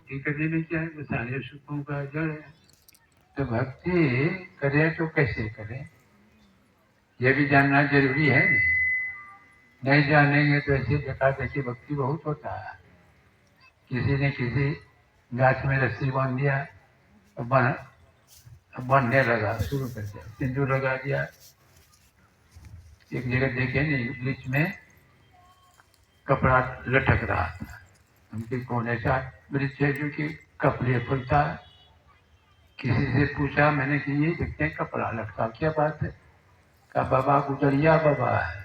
भक्ति करने में क्या है, वो सारे सुखों का जड़ है। तो भक्ति करें तो कैसे करें, ये भी जानना जरूरी है। नहीं जानेंगे तो ऐसे देखा देखी भक्ति बहुत होता है। किसी ने किसी गाछ में रस्सी बांध दिया, बांधने लगा, शुरू कर दिया, सिंदूर लगा दिया। एक जगह देखे नहीं, बीच में कपड़ा लटक रहा था। उनके कौन ऐसा वृक्ष है जो कि कपड़े फुलता है। किसी से पूछा मैंने कि ये देखते हैं कपड़ा लटका, क्या बात है? कहा बाबा गुजरिया बाबा है,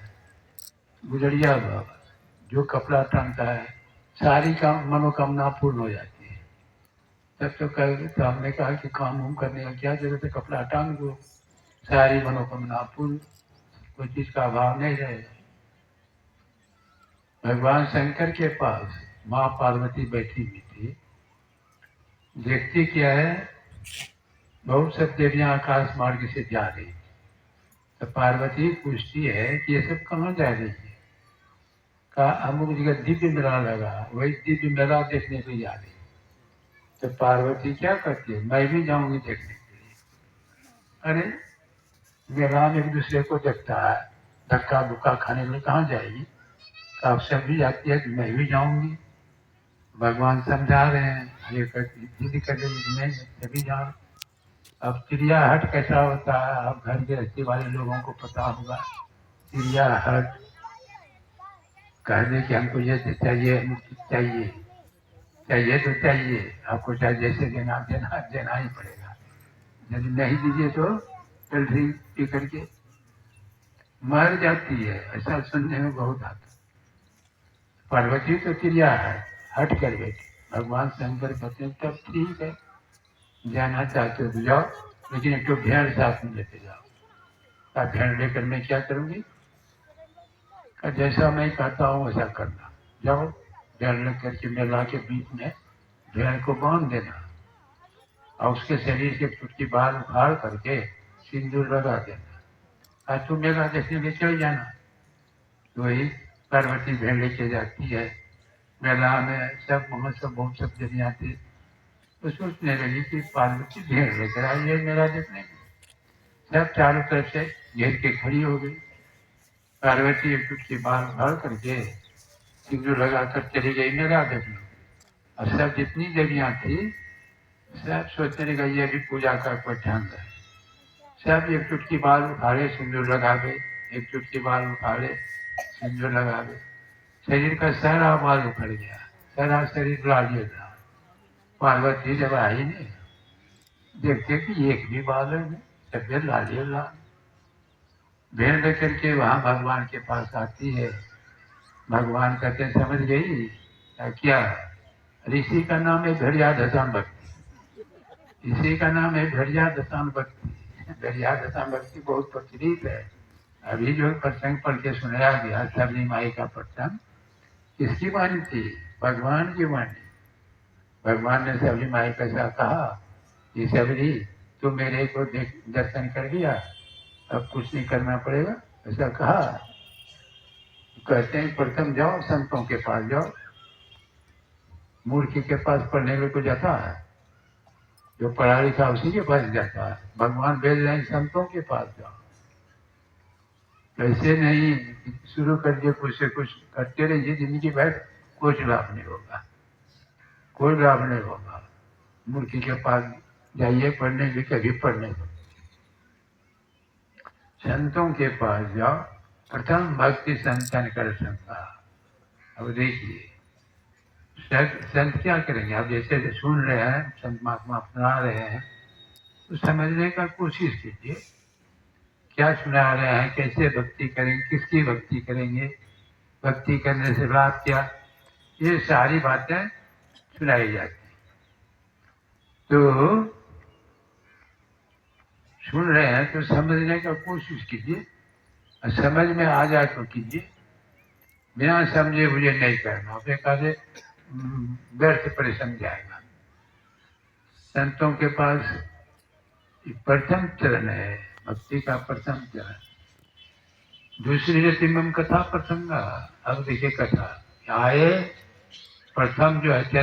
गुजरिया बाबा जो कपड़ा टांगता है सारी काम मनोकामना पूर्ण हो जाती है। तब तो हमने कहा कि काम उम करने का क्या जरूरत है, कपड़ा टांग दो, सारी मनोकामना पूर्ण, कोई चीज का अभाव नहीं रहेगा। भगवान शंकर के पास माँ पार्वती बैठी हुई थी। देखती क्या है, बहुत सब देवियां आकाश मार्ग से जा रही थी। तो पार्वती पूछती है कि ये सब कहाँ जा रही है? कहा अमुक जगह दिव्य मेला लगा, वही दिव्य मेला देखने के लिए जा रही है। तो पार्वती क्या करती है, मैं भी जाऊंगी देखने के लिए। अरे मेला में एक दूसरे को देखता है, धक्का धुक्का खाने के लिए कहाँ जाएगी? अब सब भी जाती है तो मैं भी जाऊंगी। भगवान समझा रहे हैं, ये जिद कर रही है मैं सभी जाऊँ। अब चिड़ियाहट कैसा होता है, अब घर गृहस्थी वाले लोगों को पता होगा। चिड़ियाहट कहने की हमको ये चाहिए, चाहिए चाहिए तो चाहिए, आपको चाहे जैसे देना देना देना ही पड़ेगा। यदि नहीं दीजिए तो जल्दी पी करके मर जाती है। ऐसा सुनने में बहुत आता। पार्वती तो चिड़ियाहट हट कर बैठी। भगवान शंकर कहते हैं तब ठीक है, जाना चाहते हो तो जाओ, लेकिन एक तो भेड़ साथ में लेते जाओ। क्या भेड़ लेकर मैं क्या करूंगी? जैसा मैं कहता हूँ वैसा करना, जाओ भेड़ लेकर के मेला के बीच में भेड़ को बांध देना और उसके शरीर से चुटकी बाल उखाड़ करके सिंदूर लगा देना, और तुम मेला देखने के चले जाना। तो वही पार्वती भेड़ लेके जाती है मेला में। सब महोत्सव बहुत सब जने आते, तो सोचने लगी कि पार्वती भेड़ लेकर आई है मेला देखने के। सब चारों तरफ से घेर के खड़ी हो गई। पार्वती एक चुटकी बाल उखाड़ करके सिंदूर लगाकर चली गई मेला देखने। और सब जितनी देवियां थी सब सोचने लगा ये भी पूजा का कोई ढंग है। सब एक चुटकी बाल उखाड़े सिंदूर लगा गए, एक चुटकी बाल उखाड़े सिंदूर लगा गए। शरीर का सारा बाल उखड़ गया, सारा शरीर लालिए था। पार्वती जब आई नहीं, देखते कि एक भी बाल है, तबियत लालिए लाल। भेड़ लेकर के वहां भगवान के पास आती है। भगवान कहते हैं समझ गई क्या? ऋषि का नाम है भेड़िया दशाम भक्ति। इसी का नाम है भेड़िया दशाम भक्ति। भेड़िया दशाम भक्ति बहुत प्रचलित है। अभी जो प्रसंग पढ़ के सुनाया गया सबरी माई का प्रसंग, किसकी वाणी थी? भगवान की वाणी। भगवान ने सबरी माई को ऐसा कहा कि सबरी तू मेरे को देख दर्शन कर लिया, अब कुछ नहीं करना पड़ेगा, ऐसा कहा। कहते हैं प्रथम जाओ संतों के पास जाओ। मूर्ख के पास पढ़ने में को जाता है, जो पढ़ा लिखा उसी के पास जाता है। भगवान भेज रहे हैं संतों के पास जाओ। ऐसे नहीं शुरू कर दिए, कुछ से कुछ करते रहिए जिंदगी भर, कुछ लाभ नहीं होगा, कोई लाभ नहीं होगा। मूर्ख के पास जाइए पढ़ने के, कभी पढ़ने को। संतों के पास जाओ, प्रथम भक्ति संतन कर संता। अब देखिए संत क्या करेंगे, आप जैसे सुन रहे हैं संत महात्मा सुना रहे हैं तो समझने का कोशिश कीजिए क्या सुना रहे हैं, कैसे भक्ति करेंगे, किसकी भक्ति करेंगे, भक्ति करने से लाभ क्या, ये सारी बातें सुनाई जाती। तो सुन रहे हैं तो समझने का कोशिश कीजिए, और समझ में आ जाए तो कीजिए, बिना समझे मुझे नहीं करना, बेकार व्यर्थ परिश्रम जाएगा। संतों के पास प्रथम चरण है भक्ति का, प्रथम चरण। दूसरी रतिमम कथा प्रसंगा। अब देखिए कथा आए, प्रथम जो है चरण